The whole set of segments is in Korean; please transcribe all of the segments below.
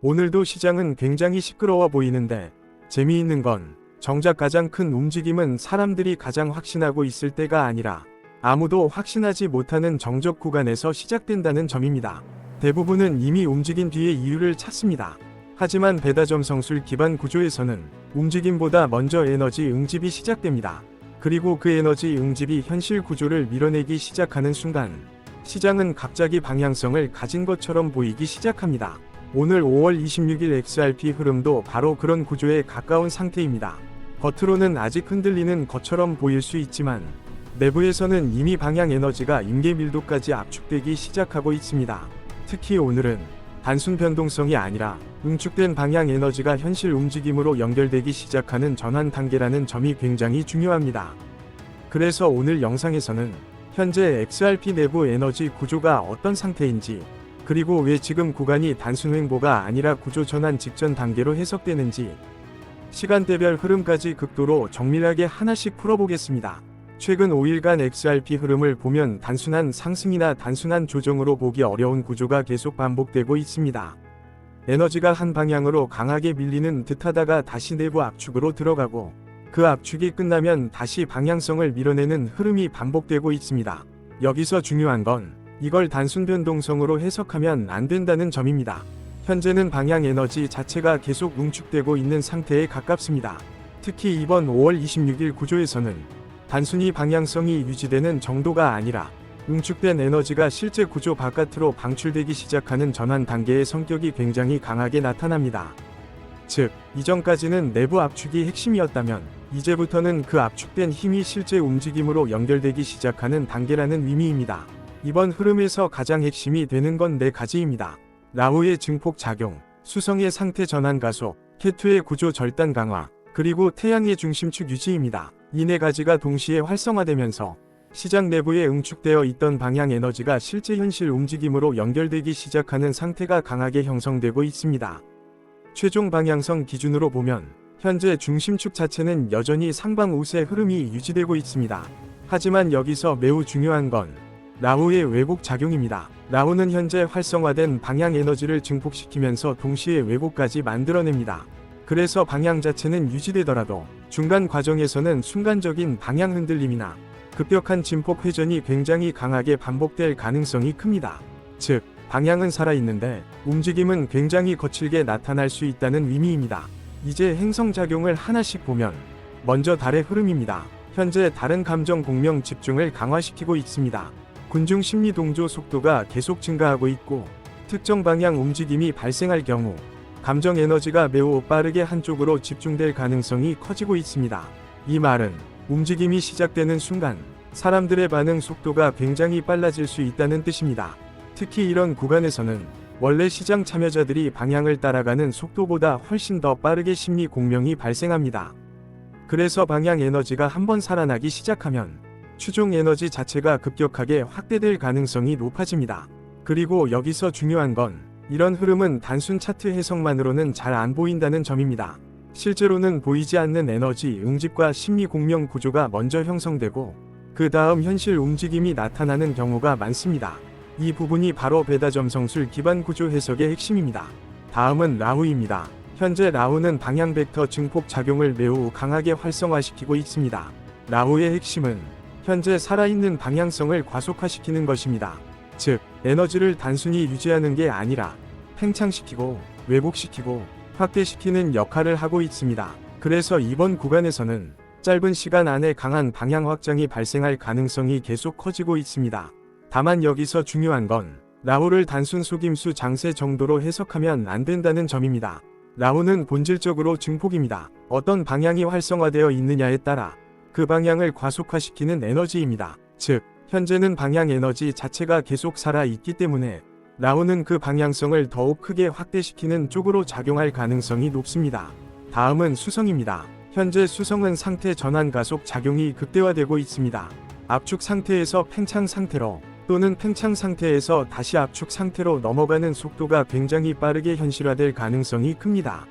오늘도 시장은 굉장히 시끄러워 보이는데 재미있는 건 정작 가장 큰 움직임은 사람들이 가장 확신하고 있을 때가 아니라 아무도 확신하지 못하는 정적 구간에서 시작된다는 점입니다. 대부분은 이미 움직인 뒤에 이유를 찾습니다. 하지만 배다점성술 기반 구조에서는 움직임보다 먼저 에너지 응집이 시작됩니다. 그리고 그 에너지 응집이 현실 구조를 밀어내기 시작하는 순간 시장은 갑자기 방향성을 가진 것처럼 보이기 시작합니다. 오늘 5월 26일 XRP 흐름도 바로 그런 구조에 가까운 상태입니다. 겉으로는 아직 흔들리는 것처럼 보일 수 있지만 내부에서는 이미 방향 에너지가 임계 밀도까지 압축되기 시작하고 있습니다. 특히 오늘은 단순 변동성이 아니라 응축된 방향 에너지가 현실 움직임으로 연결되기 시작하는 전환 단계라는 점이 굉장히 중요합니다. 그래서 오늘 영상에서는 현재 XRP 내부 에너지 구조가 어떤 상태인지, 그리고 왜 지금 구간이 단순 횡보가 아니라 구조 전환 직전 단계로 해석되는지, 시간대별 흐름까지 극도로 정밀하게 하나씩 풀어보겠습니다. 최근 5일간 XRP 흐름을 보면 단순한 상승이나 단순한 조정으로 보기 어려운 구조가 계속 반복되고 있습니다. 에너지가 한 방향으로 강하게 밀리는 듯하다가 다시 내부 압축으로 들어가고 그 압축이 끝나면 다시 방향성을 밀어내는 흐름이 반복되고 있습니다. 여기서 중요한 건 이걸 단순 변동성으로 해석하면 안 된다는 점입니다. 현재는 방향 에너지 자체가 계속 응축되고 있는 상태에 가깝습니다. 특히 이번 5월 26일 구조에서는 단순히 방향성이 유지되는 정도가 아니라 응축된 에너지가 실제 구조 바깥으로 방출되기 시작하는 전환 단계의 성격이 굉장히 강하게 나타납니다. 즉, 이전까지는 내부 압축이 핵심이었다면 이제부터는 그 압축된 힘이 실제 움직임으로 연결되기 시작하는 단계라는 의미입니다. 이번 흐름에서 가장 핵심이 되는 건 4가지입니다. 라후의 증폭 작용, 수성의 상태 전환 가속, 케투의 구조 절단 강화, 그리고 태양의 중심축 유지입니다. 이 4가지가 동시에 활성화되면서 시장 내부에 응축되어 있던 방향 에너지가 실제 현실 움직임으로 연결되기 시작하는 상태가 강하게 형성되고 있습니다. 최종 방향성 기준으로 보면 현재 중심축 자체는 여전히 상방 우세 흐름이 유지되고 있습니다. 하지만 여기서 매우 중요한 건 라후의 왜곡 작용입니다. 라후는 현재 활성화된 방향 에너지를 증폭시키면서 동시에 왜곡까지 만들어냅니다. 그래서 방향 자체는 유지되더라도 중간 과정에서는 순간적인 방향 흔들림이나 급격한 진폭 회전이 굉장히 강하게 반복될 가능성이 큽니다. 즉, 방향은 살아있는데 움직임은 굉장히 거칠게 나타날 수 있다는 의미입니다. 이제 행성작용을 하나씩 보면 먼저 달의 흐름입니다. 현재 달은 감정 공명 집중을 강화시키고 있습니다. 군중 심리 동조 속도가 계속 증가하고 있고 특정 방향 움직임이 발생할 경우 감정 에너지가 매우 빠르게 한쪽으로 집중될 가능성이 커지고 있습니다. 이 말은 움직임이 시작되는 순간 사람들의 반응 속도가 굉장히 빨라질 수 있다는 뜻입니다. 특히 이런 구간에서는 원래 시장 참여자들이 방향을 따라가는 속도보다 훨씬 더 빠르게 심리 공명이 발생합니다. 그래서 방향 에너지가 한번 살아나기 시작하면 추종 에너지 자체가 급격하게 확대될 가능성이 높아집니다. 그리고 여기서 중요한 건 이런 흐름은 단순 차트 해석만으로는 잘 안 보인다는 점입니다. 실제로는 보이지 않는 에너지 응집과 심리 공명 구조가 먼저 형성되고 그 다음 현실 움직임이 나타나는 경우가 많습니다. 이 부분이 바로 배다점성술 기반 구조 해석의 핵심입니다. 다음은 라후입니다. 현재 라후는 방향 벡터 증폭 작용을 매우 강하게 활성화시키고 있습니다. 라후의 핵심은 현재 살아있는 방향성을 과속화시키는 것입니다. 즉, 에너지를 단순히 유지하는 게 아니라 팽창시키고 왜곡시키고 확대시키는 역할을 하고 있습니다. 그래서 이번 구간에서는 짧은 시간 안에 강한 방향 확장이 발생할 가능성이 계속 커지고 있습니다. 다만 여기서 중요한 건 라후를 단순 속임수 장세 정도로 해석하면 안 된다는 점입니다. 라후는 본질적으로 증폭입니다. 어떤 방향이 활성화되어 있느냐에 따라 그 방향을 과속화시키는 에너지입니다. 즉, 현재는 방향 에너지 자체가 계속 살아있기 때문에 라후는 그 방향성을 더욱 크게 확대시키는 쪽으로 작용할 가능성이 높습니다. 다음은 수성입니다. 현재 수성은 상태 전환 가속 작용이 극대화되고 있습니다. 압축 상태에서 팽창 상태로 또는 팽창 상태에서 다시 압축 상태로 넘어가는 속도가 굉장히 빠르게 현실화될 가능성이 큽니다.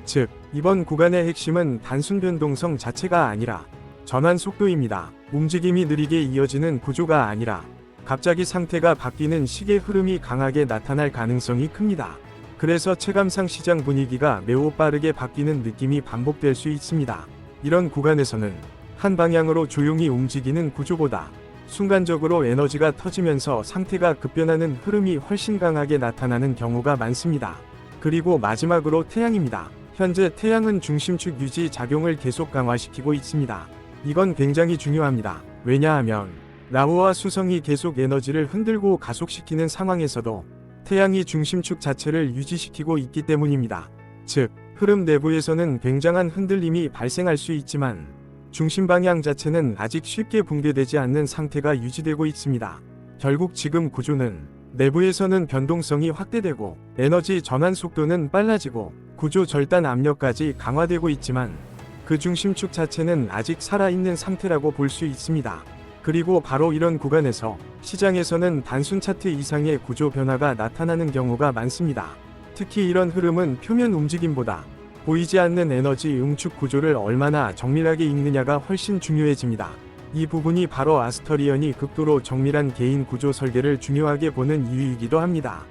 즉, 이번 구간의 핵심은 단순 변동성 자체가 아니라 전환 속도입니다. 움직임이 느리게 이어지는 구조가 아니라 갑자기 상태가 바뀌는 식의 흐름이 강하게 나타날 가능성이 큽니다. 그래서 체감상 시장 분위기가 매우 빠르게 바뀌는 느낌이 반복될 수 있습니다. 이런 구간에서는 한 방향으로 조용히 움직이는 구조보다 순간적으로 에너지가 터지면서 상태가 급변하는 흐름이 훨씬 강하게 나타나는 경우가 많습니다. 그리고 마지막으로 태양입니다. 현재 태양은 중심축 유지 작용을 계속 강화시키고 있습니다. 이건 굉장히 중요합니다. 왜냐하면 라후와 수성이 계속 에너지를 흔들고 가속시키는 상황에서도 태양이 중심축 자체를 유지시키고 있기 때문입니다. 즉, 흐름 내부에서는 굉장한 흔들림이 발생할 수 있지만 중심 방향 자체는 아직 쉽게 붕괴되지 않는 상태가 유지되고 있습니다. 결국 지금 구조는 내부에서는 변동성이 확대되고 에너지 전환 속도는 빨라지고 구조 절단 압력까지 강화되고 있지만 그 중심축 자체는 아직 살아있는 상태라고 볼 수 있습니다. 그리고 바로 이런 구간에서 시장에서는 단순 차트 이상의 구조 변화가 나타나는 경우가 많습니다. 특히 이런 흐름은 표면 움직임보다 보이지 않는 에너지 응축 구조를 얼마나 정밀하게 읽느냐가 훨씬 중요해집니다. 이 부분이 바로 아스터리언이 극도로 정밀한 개인 구조 설계를 중요하게 보는 이유이기도 합니다.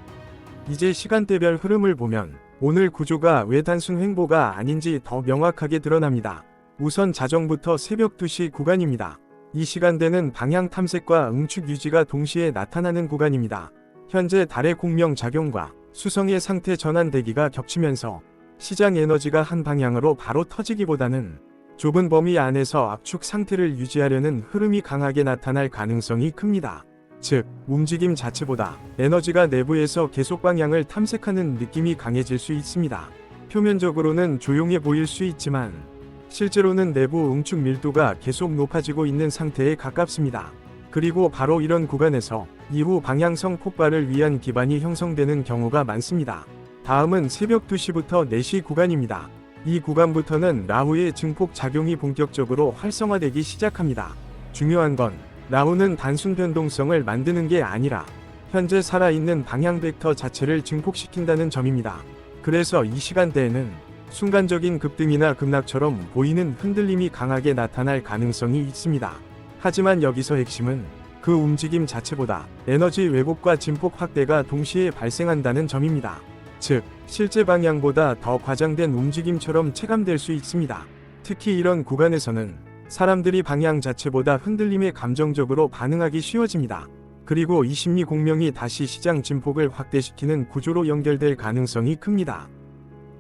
이제 시간대별 흐름을 보면 오늘 구조가 왜 단순 횡보가 아닌지 더 명확하게 드러납니다. 우선 자정부터 새벽 2시 구간입니다. 이 시간대는 방향 탐색과 응축 유지가 동시에 나타나는 구간입니다. 현재 달의 공명 작용과 수성의 상태 전환 대기가 겹치면서 시장 에너지가 한 방향으로 바로 터지기보다는 좁은 범위 안에서 압축 상태를 유지하려는 흐름이 강하게 나타날 가능성이 큽니다. 즉, 움직임 자체보다 에너지가 내부에서 계속 방향을 탐색하는 느낌이 강해질 수 있습니다. 표면적으로는 조용해 보일 수 있지만 실제로는 내부 응축 밀도가 계속 높아지고 있는 상태에 가깝습니다. 그리고 바로 이런 구간에서 이후 방향성 폭발을 위한 기반이 형성되는 경우가 많습니다. 다음은 새벽 2시부터 4시 구간입니다. 이 구간부터는 라후의 증폭 작용이 본격적으로 활성화되기 시작합니다. 중요한 건 라후는 단순 변동성을 만드는 게 아니라 현재 살아있는 방향 벡터 자체를 증폭시킨다는 점입니다. 그래서 이 시간대에는 순간적인 급등이나 급락처럼 보이는 흔들림이 강하게 나타날 가능성이 있습니다. 하지만 여기서 핵심은 그 움직임 자체보다 에너지 왜곡과 진폭 확대가 동시에 발생한다는 점입니다. 즉, 실제 방향보다 더 과장된 움직임처럼 체감될 수 있습니다. 특히 이런 구간에서는 사람들이 방향 자체보다 흔들림에 감정적으로 반응하기 쉬워집니다. 그리고 이 심리 공명이 다시 시장 진폭을 확대시키는 구조로 연결될 가능성이 큽니다.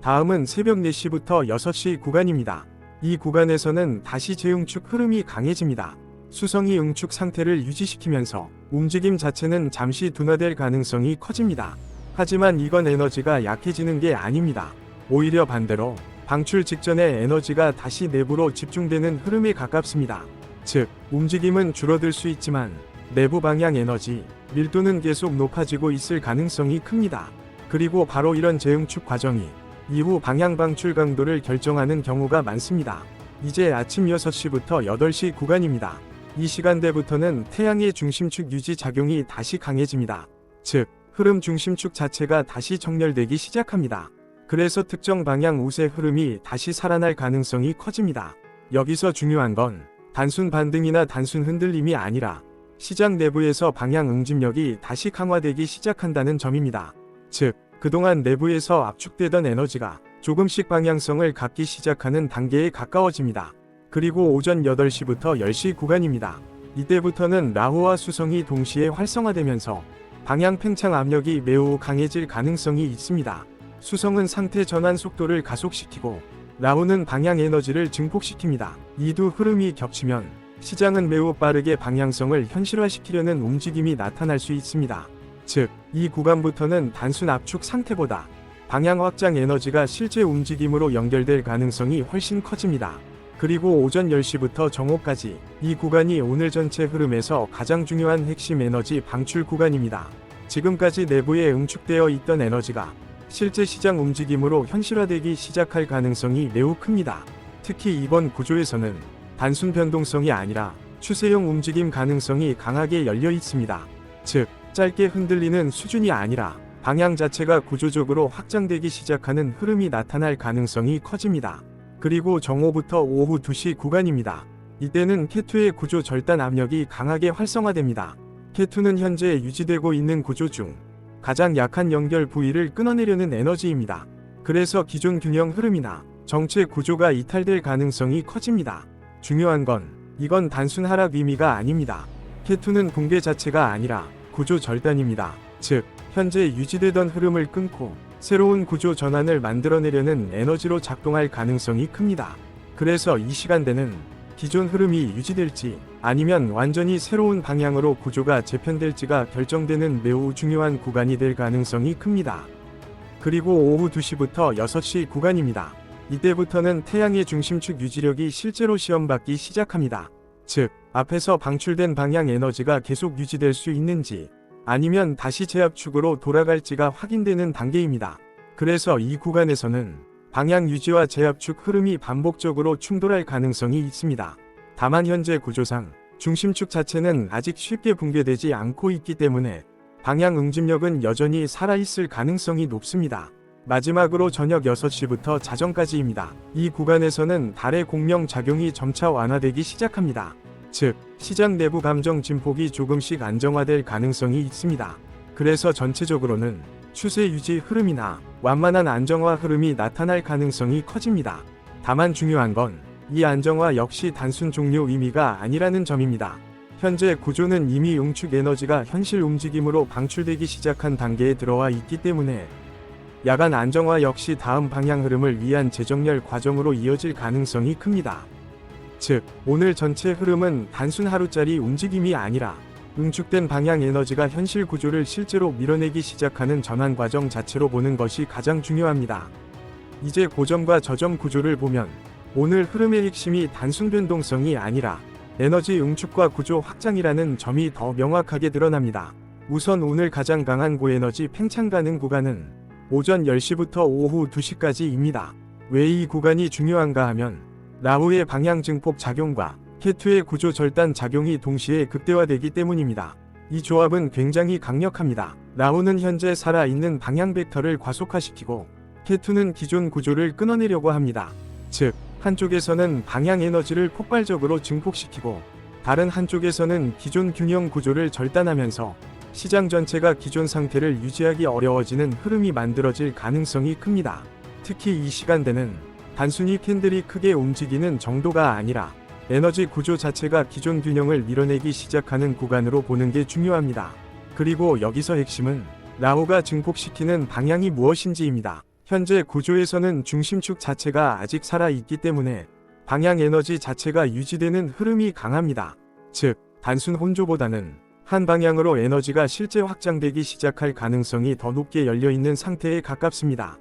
다음은 새벽 4시부터 6시 구간입니다. 이 구간에서는 다시 재응축 흐름이 강해집니다. 수성이 응축 상태를 유지시키면서 움직임 자체는 잠시 둔화될 가능성이 커집니다. 하지만 이건 에너지가 약해지는 게 아닙니다. 오히려 반대로 방출 직전에 에너지가 다시 내부로 집중되는 흐름에 가깝습니다. 즉, 움직임은 줄어들 수 있지만 내부 방향 에너지 밀도는 계속 높아지고 있을 가능성이 큽니다. 그리고 바로 이런 재응축 과정이 이후 방향 방출 강도를 결정하는 경우가 많습니다. 이제 아침 6시부터 8시 구간입니다. 이 시간대부터는 태양의 중심축 유지 작용이 다시 강해집니다. 즉, 흐름 중심축 자체가 다시 정렬되기 시작합니다. 그래서 특정 방향 우세 흐름이 다시 살아날 가능성이 커집니다. 여기서 중요한 건 단순 반등이나 단순 흔들림이 아니라 시장 내부에서 방향 응집력이 다시 강화되기 시작한다는 점입니다. 즉, 그동안 내부에서 압축되던 에너지가 조금씩 방향성을 갖기 시작하는 단계에 가까워집니다. 그리고 오전 8시부터 10시 구간입니다. 이때부터는 라후와 수성이 동시에 활성화되면서 방향 팽창 압력이 매우 강해질 가능성이 있습니다. 수성은 상태 전환 속도를 가속시키고 라후는 방향 에너지를 증폭시킵니다. 이 두 흐름이 겹치면 시장은 매우 빠르게 방향성을 현실화시키려는 움직임이 나타날 수 있습니다. 즉, 이 구간부터는 단순 압축 상태보다 방향 확장 에너지가 실제 움직임으로 연결될 가능성이 훨씬 커집니다. 그리고 오전 10시부터 정오까지 이 구간이 오늘 전체 흐름에서 가장 중요한 핵심 에너지 방출 구간입니다. 지금까지 내부에 응축되어 있던 에너지가 실제 시장 움직임으로 현실화되기 시작할 가능성이 매우 큽니다. 특히 이번 구조에서는 단순 변동성이 아니라 추세형 움직임 가능성이 강하게 열려 있습니다. 즉, 짧게 흔들리는 수준이 아니라 방향 자체가 구조적으로 확장되기 시작하는 흐름이 나타날 가능성이 커집니다. 그리고 정오부터 오후 2시 구간입니다. 이때는 K2의 구조 절단 압력이 강하게 활성화됩니다. K2는 현재 유지되고 있는 구조 중 가장 약한 연결 부위를 끊어내려는 에너지입니다. 그래서 기존 균형 흐름이나 정체 구조가 이탈될 가능성이 커집니다. 중요한 건 이건 단순 하락 의미가 아닙니다. 케투는 붕괴 자체가 아니라 구조 절단입니다. 즉, 현재 유지되던 흐름을 끊고 새로운 구조 전환을 만들어내려는 에너지로 작동할 가능성이 큽니다. 그래서 이 시간대는 기존 흐름이 유지될지 아니면 완전히 새로운 방향으로 구조가 재편될지가 결정되는 매우 중요한 구간이 될 가능성이 큽니다. 그리고 오후 2시부터 6시 구간입니다. 이때부터는 태양의 중심축 유지력이 실제로 시험받기 시작합니다. 즉, 앞에서 방출된 방향 에너지가 계속 유지될 수 있는지 아니면 다시 제압축으로 돌아갈지가 확인되는 단계입니다. 그래서 이 구간에서는 방향 유지와 제압축 흐름이 반복적으로 충돌할 가능성이 있습니다. 다만 현재 구조상 중심축 자체는 아직 쉽게 붕괴되지 않고 있기 때문에 방향 응집력은 여전히 살아있을 가능성이 높습니다. 마지막으로 저녁 6시부터 자정까지입니다. 이 구간에서는 달의 공명 작용이 점차 완화되기 시작합니다. 즉, 시장 내부 감정 진폭이 조금씩 안정화될 가능성이 있습니다. 그래서 전체적으로는 추세 유지 흐름이나 완만한 안정화 흐름이 나타날 가능성이 커집니다. 다만 중요한 건 이 안정화 역시 단순 종료 의미가 아니라는 점입니다. 현재 구조는 이미 응축 에너지가 현실 움직임으로 방출되기 시작한 단계에 들어와 있기 때문에 야간 안정화 역시 다음 방향 흐름을 위한 재정렬 과정으로 이어질 가능성이 큽니다. 즉, 오늘 전체 흐름은 단순 하루짜리 움직임이 아니라 응축된 방향 에너지가 현실 구조를 실제로 밀어내기 시작하는 전환 과정 자체로 보는 것이 가장 중요합니다. 이제 고점 저점 구조를 보면 오늘 흐름의 핵심이 단순 변동성이 아니라 에너지 응축과 구조 확장이라는 점이 더 명확하게 드러납니다. 우선 오늘 가장 강한 고에너지 팽창 가능 구간은 오전 10시부터 오후 2시까지입니다. 왜 이 구간이 중요한가 하면 라후의 방향 증폭 작용과 케투의 구조 절단 작용이 동시에 극대화되기 때문입니다. 이 조합은 굉장히 강력합니다. 라후는 현재 살아있는 방향 벡터를 과속화시키고 케투는 기존 구조를 끊어내려고 합니다. 즉, 한쪽에서는 방향 에너지를 폭발적으로 증폭시키고 다른 한쪽에서는 기존 균형 구조를 절단하면서 시장 전체가 기존 상태를 유지하기 어려워지는 흐름이 만들어질 가능성이 큽니다. 특히 이 시간대는 단순히 캔들이 크게 움직이는 정도가 아니라 에너지 구조 자체가 기존 균형을 밀어내기 시작하는 구간으로 보는 게 중요합니다. 그리고 여기서 핵심은 라후가 증폭시키는 방향이 무엇인지입니다. 현재 구조에서는 중심축 자체가 아직 살아있기 때문에 방향 에너지 자체가 유지되는 흐름이 강합니다. 즉, 단순 혼조보다는 한 방향으로 에너지가 실제 확장되기 시작할 가능성이 더 높게 열려있는 상태에 가깝습니다.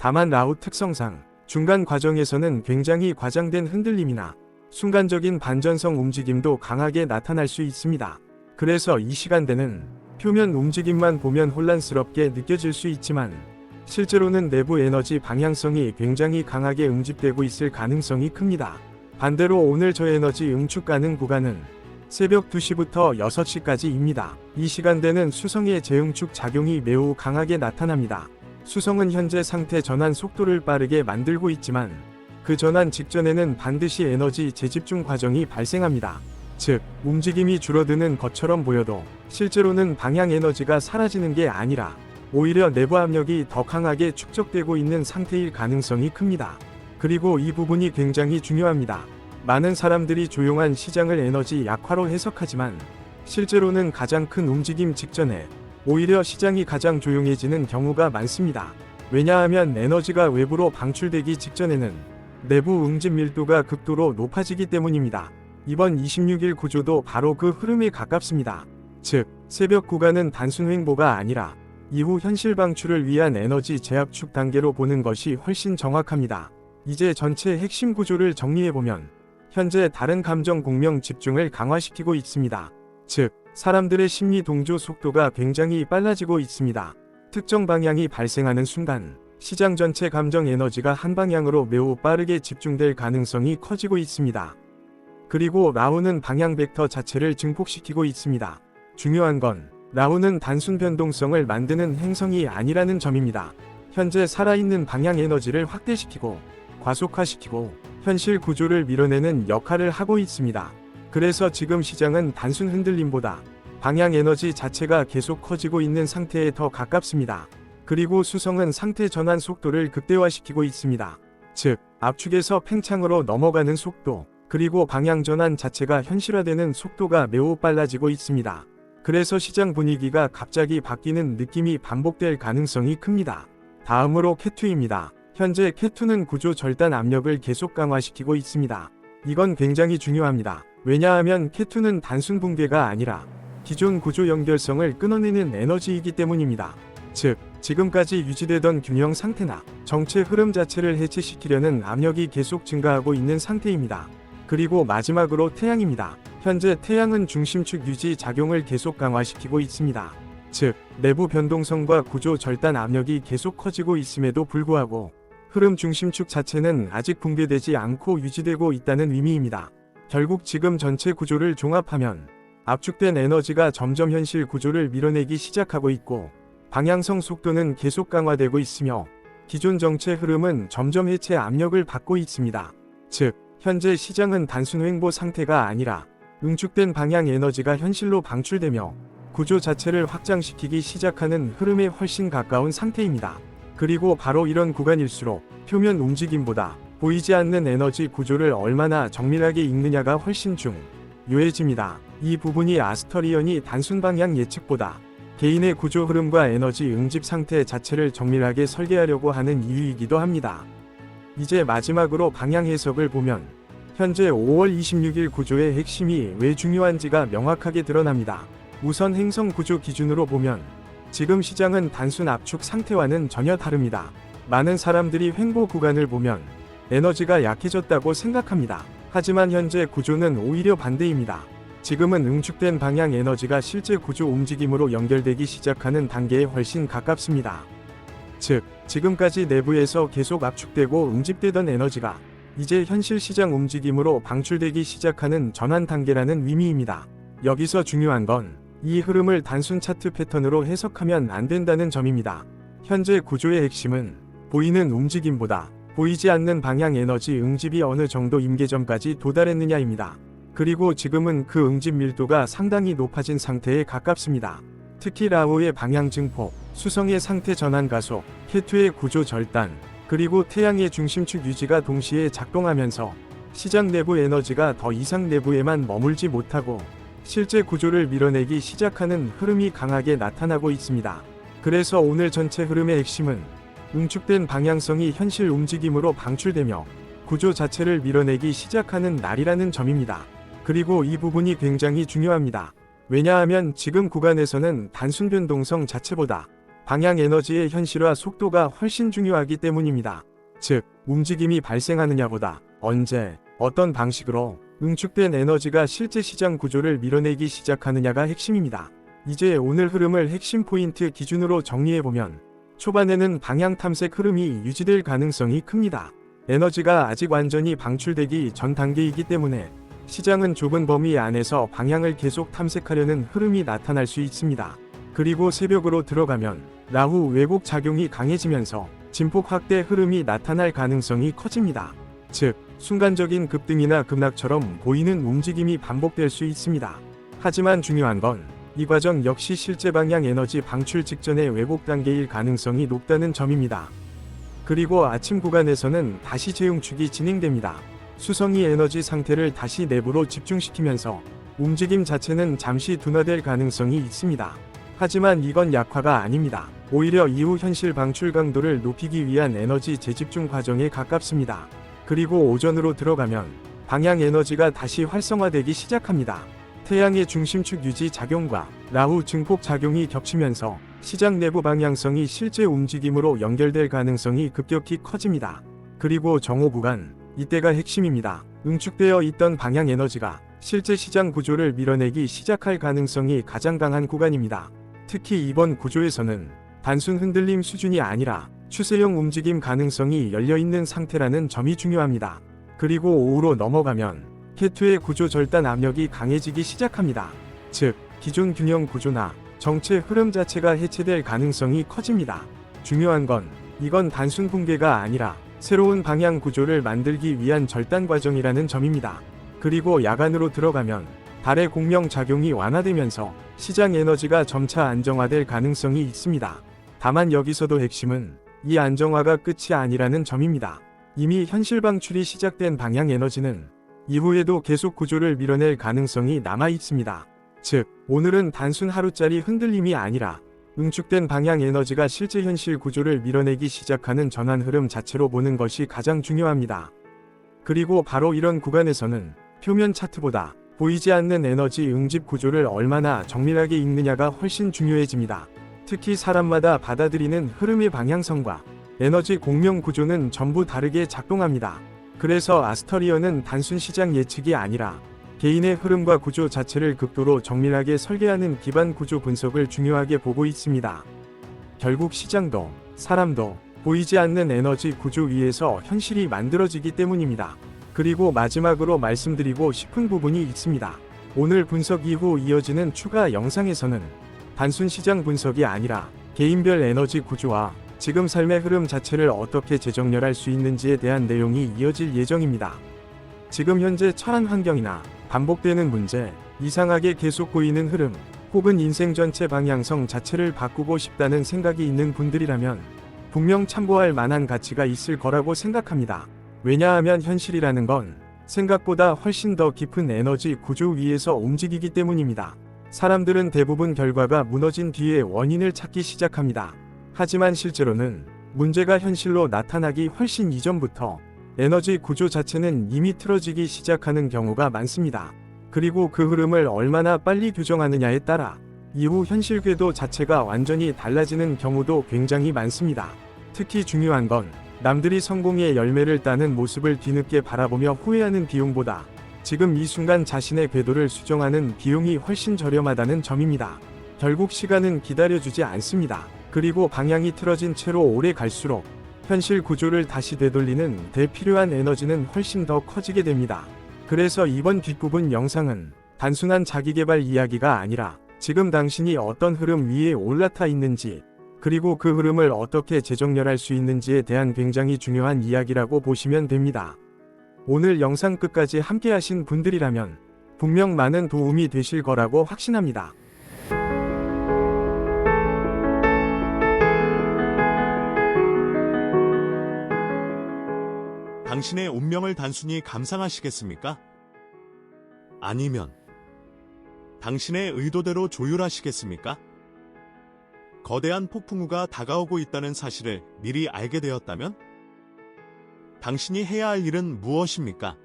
다만 라후 특성상 중간 과정에서는 굉장히 과장된 흔들림이나 순간적인 반전성 움직임도 강하게 나타날 수 있습니다. 그래서 이 시간대는 표면 움직임만 보면 혼란스럽게 느껴질 수 있지만 실제로는 내부 에너지 방향성이 굉장히 강하게 응집되고 있을 가능성이 큽니다. 반대로 오늘 저에너지 응축 가능 구간은 새벽 2시부터 6시까지입니다. 이 시간대는 수성의 재응축 작용이 매우 강하게 나타납니다. 수성은 현재 상태 전환 속도를 빠르게 만들고 있지만 그 전환 직전에는 반드시 에너지 재집중 과정이 발생합니다. 즉, 움직임이 줄어드는 것처럼 보여도 실제로는 방향 에너지가 사라지는 게 아니라 오히려 내부 압력이 더 강하게 축적되고 있는 상태일 가능성이 큽니다. 그리고 이 부분이 굉장히 중요합니다. 많은 사람들이 조용한 시장을 에너지 약화로 해석하지만 실제로는 가장 큰 움직임 직전에 오히려 시장이 가장 조용해지는 경우가 많습니다. 왜냐하면 에너지가 외부로 방출되기 직전에는 내부 응집 밀도가 극도로 높아지기 때문입니다. 이번 26일 구조도 바로 그 흐름에 가깝습니다. 즉, 새벽 구간은 단순 횡보가 아니라 이후 현실 방출을 위한 에너지 제압축 단계로 보는 것이 훨씬 정확합니다. 이제 전체 핵심 구조를 정리해보면 현재 다른 감정 공명 집중을 강화시키고 있습니다. 즉, 사람들의 심리 동조 속도가 굉장히 빨라지고 있습니다. 특정 방향이 발생하는 순간 시장 전체 감정 에너지가 한 방향으로 매우 빠르게 집중될 가능성이 커지고 있습니다. 그리고 라후는 방향 벡터 자체를 증폭시키고 있습니다. 중요한 건 라후는 단순 변동성을 만드는 행성이 아니라는 점입니다. 현재 살아있는 방향 에너지를 확대시키고 과속화시키고 현실 구조를 밀어내는 역할을 하고 있습니다. 그래서 지금 시장은 단순 흔들림보다 방향 에너지 자체가 계속 커지고 있는 상태에 더 가깝습니다. 그리고 수성은 상태 전환 속도를 극대화시키고 있습니다. 즉, 압축에서 팽창으로 넘어가는 속도, 그리고 방향 전환 자체가 현실화되는 속도가 매우 빨라지고 있습니다. 그래서 시장 분위기가 갑자기 바뀌는 느낌이 반복될 가능성이 큽니다. 다음으로 캣2입니다. 현재 캣2는 구조 절단 압력을 계속 강화시키고 있습니다. 이건 굉장히 중요합니다. 왜냐하면 캣2는 단순 붕괴가 아니라 기존 구조 연결성을 끊어내는 에너지이기 때문입니다. 즉, 지금까지 유지되던 균형 상태나 정체 흐름 자체를 해체시키려는 압력이 계속 증가하고 있는 상태입니다. 그리고 마지막으로 태양입니다. 현재 태양은 중심축 유지 작용을 계속 강화시키고 있습니다. 즉, 내부 변동성과 구조 절단 압력이 계속 커지고 있음에도 불구하고 흐름 중심축 자체는 아직 붕괴되지 않고 유지되고 있다는 의미입니다. 결국 지금 전체 구조를 종합하면 압축된 에너지가 점점 현실 구조를 밀어내기 시작하고 있고 방향성 속도는 계속 강화되고 있으며 기존 정체 흐름은 점점 해체 압력을 받고 있습니다. 즉, 현재 시장은 단순 횡보 상태가 아니라 응축된 방향 에너지가 현실로 방출되며 구조 자체를 확장시키기 시작하는 흐름에 훨씬 가까운 상태입니다. 그리고 바로 이런 구간일수록 표면 움직임보다 보이지 않는 에너지 구조를 얼마나 정밀하게 읽느냐가 훨씬 중요해집니다. 이 부분이 아스터리언이 단순 방향 예측보다 개인의 구조 흐름과 에너지 응집 상태 자체를 정밀하게 설계하려고 하는 이유이기도 합니다. 이제 마지막으로 방향 해석을 보면 현재 5월 26일 구조의 핵심이 왜 중요한지가 명확하게 드러납니다. 우선 행성 구조 기준으로 보면 지금 시장은 단순 압축 상태와는 전혀 다릅니다. 많은 사람들이 횡보 구간을 보면 에너지가 약해졌다고 생각합니다. 하지만 현재 구조는 오히려 반대입니다. 지금은 응축된 방향 에너지가 실제 구조 움직임으로 연결되기 시작하는 단계에 훨씬 가깝습니다. 즉, 지금까지 내부에서 계속 압축되고 응집되던 에너지가 이제 현실 시장 움직임으로 방출되기 시작하는 전환 단계라는 의미입니다. 여기서 중요한 건 이 흐름을 단순 차트 패턴으로 해석하면 안 된다는 점입니다. 현재 구조의 핵심은 보이는 움직임보다 보이지 않는 방향 에너지 응집이 어느 정도 임계점까지 도달했느냐입니다. 그리고 지금은 그 응집 밀도가 상당히 높아진 상태에 가깝습니다. 특히 라오의 방향 증폭, 수성의 상태 전환 가속, 캣2의 구조 절단, 그리고 태양의 중심축 유지가 동시에 작동하면서 시장 내부 에너지가 더 이상 내부에만 머물지 못하고 실제 구조를 밀어내기 시작하는 흐름이 강하게 나타나고 있습니다. 그래서 오늘 전체 흐름의 핵심은 응축된 방향성이 현실 움직임으로 방출되며 구조 자체를 밀어내기 시작하는 날이라는 점입니다. 그리고 이 부분이 굉장히 중요합니다. 왜냐하면 지금 구간에서는 단순 변동성 자체보다 방향 에너지의 현실화 속도가 훨씬 중요하기 때문입니다. 즉, 움직임이 발생하느냐보다 언제, 어떤 방식으로 응축된 에너지가 실제 시장 구조를 밀어내기 시작하느냐가 핵심입니다. 이제 오늘 흐름을 핵심 포인트 기준으로 정리해보면 초반에는 방향 탐색 흐름이 유지될 가능성이 큽니다. 에너지가 아직 완전히 방출되기 전 단계이기 때문에 시장은 좁은 범위 안에서 방향을 계속 탐색하려는 흐름이 나타날 수 있습니다. 그리고 새벽으로 들어가면 라후 왜곡 작용이 강해지면서 진폭 확대 흐름이 나타날 가능성이 커집니다. 즉, 순간적인 급등이나 급락처럼 보이는 움직임이 반복될 수 있습니다. 하지만 중요한 건 이 과정 역시 실제 방향 에너지 방출 직전의 왜곡 단계일 가능성이 높다는 점입니다. 그리고 아침 구간에서는 다시 재응축이 진행됩니다. 수성이 에너지 상태를 다시 내부로 집중시키면서 움직임 자체는 잠시 둔화될 가능성이 있습니다. 하지만 이건 약화가 아닙니다. 오히려 이후 현실 방출 강도를 높이기 위한 에너지 재집중 과정에 가깝습니다. 그리고 오전으로 들어가면 방향 에너지가 다시 활성화되기 시작합니다. 태양의 중심축 유지 작용과 라후 증폭 작용이 겹치면서 시장 내부 방향성이 실제 움직임으로 연결될 가능성이 급격히 커집니다. 그리고 정오 구간, 이때가 핵심입니다. 응축되어 있던 방향 에너지가 실제 시장 구조를 밀어내기 시작할 가능성이 가장 강한 구간입니다. 특히 이번 구조에서는 단순 흔들림 수준이 아니라 추세형 움직임 가능성이 열려있는 상태라는 점이 중요합니다. 그리고 오후로 넘어가면 캣2의 구조 절단 압력이 강해지기 시작합니다. 즉, 기존 균형 구조나 정체 흐름 자체가 해체될 가능성이 커집니다. 중요한 건 이건 단순 붕괴가 아니라 새로운 방향 구조를 만들기 위한 절단 과정이라는 점입니다. 그리고 야간으로 들어가면 달의 공명 작용이 완화되면서 시장 에너지가 점차 안정화될 가능성이 있습니다. 다만 여기서도 핵심은 이 안정화가 끝이 아니라는 점입니다. 이미 현실 방출이 시작된 방향 에너지는 이후에도 계속 구조를 밀어낼 가능성이 남아 있습니다. 즉, 오늘은 단순 하루짜리 흔들림이 아니라 응축된 방향 에너지가 실제 현실 구조를 밀어내기 시작하는 전환 흐름 자체로 보는 것이 가장 중요합니다. 그리고 바로 이런 구간에서는 표면 차트보다 보이지 않는 에너지 응집 구조를 얼마나 정밀하게 읽느냐가 훨씬 중요해집니다. 특히 사람마다 받아들이는 흐름의 방향성과 에너지 공명 구조는 전부 다르게 작동합니다. 그래서 아스터리언은 단순 시장 예측이 아니라 개인의 흐름과 구조 자체를 극도로 정밀하게 설계하는 기반 구조 분석을 중요하게 보고 있습니다. 결국 시장도 사람도 보이지 않는 에너지 구조 위에서 현실이 만들어지기 때문입니다. 그리고 마지막으로 말씀드리고 싶은 부분이 있습니다. 오늘 분석 이후 이어지는 추가 영상에서는 단순 시장 분석이 아니라 개인별 에너지 구조와 지금 삶의 흐름 자체를 어떻게 재정렬할 수 있는지에 대한 내용이 이어질 예정입니다. 지금 현재 처한 환경이나 반복되는 문제, 이상하게 계속 보이는 흐름, 혹은 인생 전체 방향성 자체를 바꾸고 싶다는 생각이 있는 분들이라면 분명 참고할 만한 가치가 있을 거라고 생각합니다. 왜냐하면 현실이라는 건 생각보다 훨씬 더 깊은 에너지 구조 위에서 움직이기 때문입니다. 사람들은 대부분 결과가 무너진 뒤에 원인을 찾기 시작합니다. 하지만 실제로는 문제가 현실로 나타나기 훨씬 이전부터 에너지 구조 자체는 이미 틀어지기 시작하는 경우가 많습니다. 그리고 그 흐름을 얼마나 빨리 교정하느냐에 따라 이후 현실 궤도 자체가 완전히 달라지는 경우도 굉장히 많습니다. 특히 중요한 건 남들이 성공의 열매를 따는 모습을 뒤늦게 바라보며 후회하는 비용보다 지금 이 순간 자신의 궤도를 수정하는 비용이 훨씬 저렴하다는 점입니다. 결국 시간은 기다려주지 않습니다. 그리고 방향이 틀어진 채로 오래 갈수록 현실 구조를 다시 되돌리는 데 필요한 에너지는 훨씬 더 커지게 됩니다. 그래서 이번 뒷부분 영상은 단순한 자기계발 이야기가 아니라 지금 당신이 어떤 흐름 위에 올라타 있는지, 그리고 그 흐름을 어떻게 재정렬할 수 있는지에 대한 굉장히 중요한 이야기라고 보시면 됩니다. 오늘 영상 끝까지 함께 하신 분들이라면 분명 많은 도움이 되실 거라고 확신합니다. 당신의 운명을 단순히 감상하시겠습니까? 아니면 당신의 의도대로 조율하시겠습니까? 거대한 폭풍우가 다가오고 있다는 사실을 미리 알게 되었다면? 당신이 해야 할 일은 무엇입니까?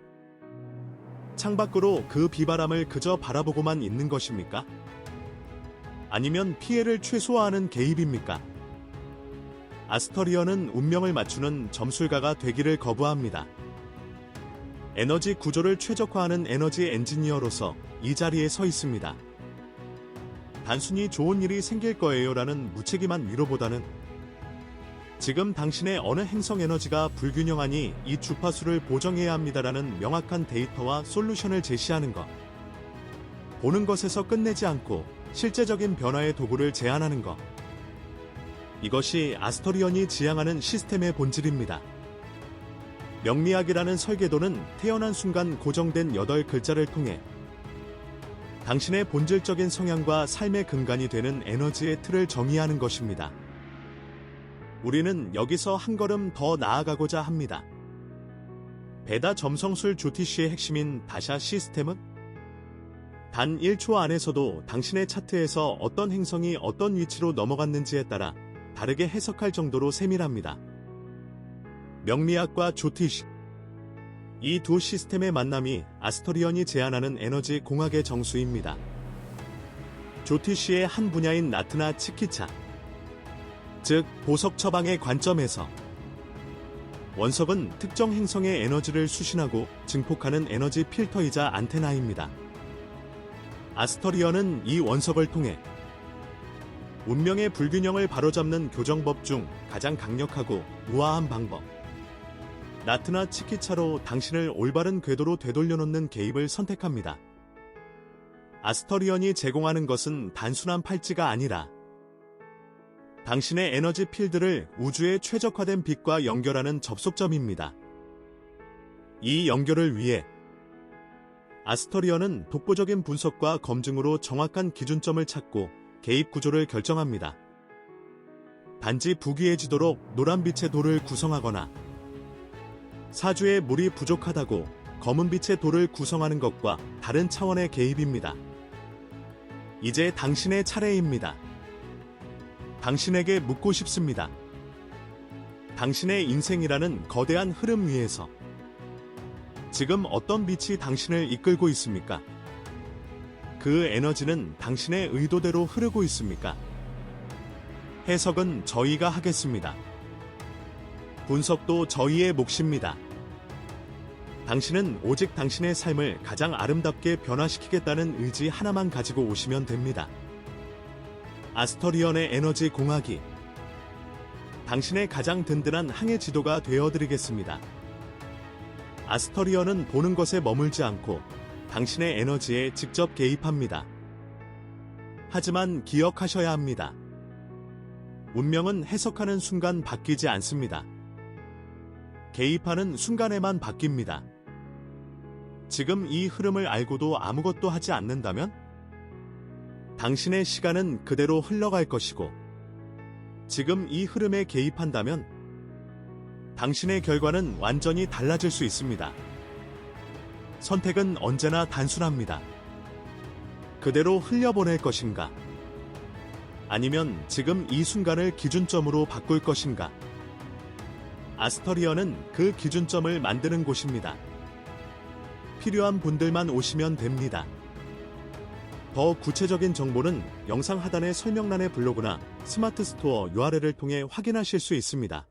창밖으로 그 비바람을 그저 바라보고만 있는 것입니까? 아니면 피해를 최소화하는 개입입니까? 아스터리언은 운명을 맞추는 점술가가 되기를 거부합니다. 에너지 구조를 최적화하는 에너지 엔지니어로서 이 자리에 서 있습니다. 단순히 좋은 일이 생길 거예요라는 무책임한 위로보다는 지금 당신의 어느 행성 에너지가 불균형하니 이 주파수를 보정해야 합니다라는 명확한 데이터와 솔루션을 제시하는 것. 보는 것에서 끝내지 않고 실제적인 변화의 도구를 제안하는 것. 이것이 아스터리언이 지향하는 시스템의 본질입니다. 명리학이라는 설계도는 태어난 순간 고정된 8글자를 통해 당신의 본질적인 성향과 삶의 근간이 되는 에너지의 틀을 정의하는 것입니다. 우리는 여기서 한 걸음 더 나아가고자 합니다. 베다 점성술 조티시의 핵심인 다샤 시스템은 단 1초 안에서도 당신의 차트에서 어떤 행성이 어떤 위치로 넘어갔는지에 따라 다르게 해석할 정도로 세밀합니다. 명리학과 조티시, 이 두 시스템의 만남이 아스터리언이 제안하는 에너지 공학의 정수입니다. 조티시의 한 분야인 나트나 치키차, 즉 보석 처방의 관점에서 원석은 특정 행성의 에너지를 수신하고 증폭하는 에너지 필터이자 안테나입니다. 아스터리언은 이 원석을 통해 운명의 불균형을 바로잡는 교정법 중 가장 강력하고 우아한 방법, 나트나 치키차로 당신을 올바른 궤도로 되돌려놓는 개입을 선택합니다. 아스터리언이 제공하는 것은 단순한 팔찌가 아니라 당신의 에너지 필드를 우주의 최적화된 빛과 연결하는 접속점입니다. 이 연결을 위해 아스터리언은 독보적인 분석과 검증으로 정확한 기준점을 찾고 개입 구조를 결정합니다. 단지 부귀해지도록 노란빛의 돌을 구성하거나 사주에 물이 부족하다고 검은빛의 돌을 구성하는 것과 다른 차원의 개입입니다. 이제 당신의 차례입니다. 당신에게 묻고 싶습니다. 당신의 인생이라는 거대한 흐름 위에서 지금 어떤 빛이 당신을 이끌고 있습니까? 그 에너지는 당신의 의도대로 흐르고 있습니까? 해석은 저희가 하겠습니다. 분석도 저희의 몫입니다. 당신은 오직 당신의 삶을 가장 아름답게 변화시키겠다는 의지 하나만 가지고 오시면 됩니다. 아스터리언의 에너지 공학이 당신의 가장 든든한 항해 지도가 되어드리겠습니다. 아스터리언은 보는 것에 머물지 않고 당신의 에너지에 직접 개입합니다. 하지만 기억하셔야 합니다. 운명은 해석하는 순간 바뀌지 않습니다. 개입하는 순간에만 바뀝니다. 지금 이 흐름을 알고도 아무것도 하지 않는다면 당신의 시간은 그대로 흘러갈 것이고, 지금 이 흐름에 개입한다면 당신의 결과는 완전히 달라질 수 있습니다. 선택은 언제나 단순합니다. 그대로 흘려보낼 것인가? 아니면 지금 이 순간을 기준점으로 바꿀 것인가? 아스터리언은 그 기준점을 만드는 곳입니다. 필요한 분들만 오시면 됩니다. 더 구체적인 정보는 영상 하단의 설명란의 블로그나 스마트 스토어 URL을 통해 확인하실 수 있습니다.